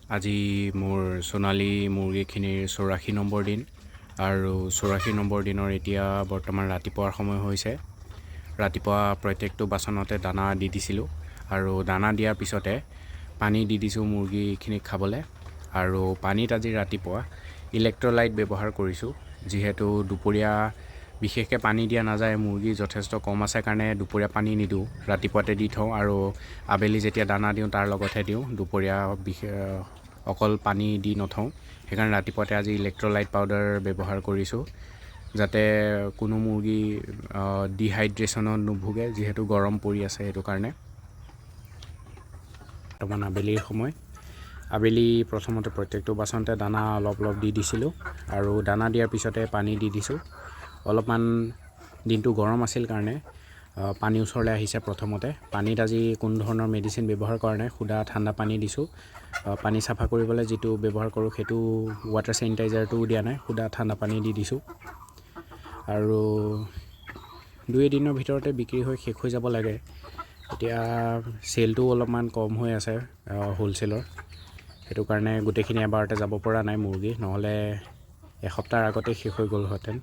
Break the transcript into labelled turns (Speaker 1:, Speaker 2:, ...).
Speaker 1: আজি মোৰ সোণালী মুৰ্গীখিনিৰ 84 নম্বৰ দিন আৰু 84 নম্বৰ দিনৰ এতিয়া বৰ্তমান ৰাতিপুৱাৰ সময় হৈছে। ৰাতিপুৱা প্ৰত্যেকটো বাচনতে দানা দি দিছিলোঁ আৰু দানা দিয়াৰ পিছতে পানী দি দিছোঁ মুৰ্গীখিনিক খাবলৈ। আৰু পানীত আজি ৰাতিপুৱা ইলেক্ট্ৰলাইট ব্যৱহাৰ কৰিছোঁ, যিহেতু দুপৰীয়া বিশেষকৈ পানী দিয়া নাযায়। মুৰ্গী যথেষ্ট কম আছে কাৰণে দুপৰীয়া পানী নিদিওঁ, ৰাতিপুৱাতে দি থওঁ আৰু আবেলি যেতিয়া দানা দিওঁ তাৰ লগতহে দিওঁ। দুপৰীয়া অকল পানী দি নথওঁ, সেইকাৰণে ৰাতিপুৱাতে আজি ইলেক্ট্ৰলাইট পাউডাৰ ব্যৱহাৰ কৰিছোঁ, যাতে কোনো মুৰ্গী ডিহাইড্ৰেশ্যনত নুভোগে, যিহেতু গৰম পৰি আছে সেইটো কাৰণে। বৰ্তমান আবেলিৰ সময়। আবেলি প্ৰথমতে প্ৰত্যেকটো বাচনতে দানা অলপ অলপ দি দিছিলোঁ আৰু দানা দিয়াৰ পিছতে পানী দি দিছোঁ। অলপমান দিনটো গৰম আছিল কাৰণে পানী ওচৰলৈ আহিছে। প্ৰথমতে পানীত আজি কোনো ধৰণৰ মেডিচিন ব্যৱহাৰ কৰা নাই, সুদা ঠাণ্ডা পানী দিছোঁ। পানী চাফা কৰিবলৈ যিটো ব্যৱহাৰ কৰোঁ সেইটো ৱাটাৰ চেনিটাইজাৰটোও দিয়া নাই, সুদা ঠাণ্ডা পানী দি দিছোঁ। আৰু 2 দিনৰ ভিতৰতে বিক্ৰী হৈ শেষ হৈ যাব লাগে। এতিয়া চেলটোও অলপমান কম হৈ আছে হ'লচেলৰ, সেইটো কাৰণে গোটেইখিনি এবাৰতে যাব পৰা নাই মুৰ্গী, নহ'লে এসপ্তাহৰ আগতেই শেষ হৈ গ'লহেঁতেন।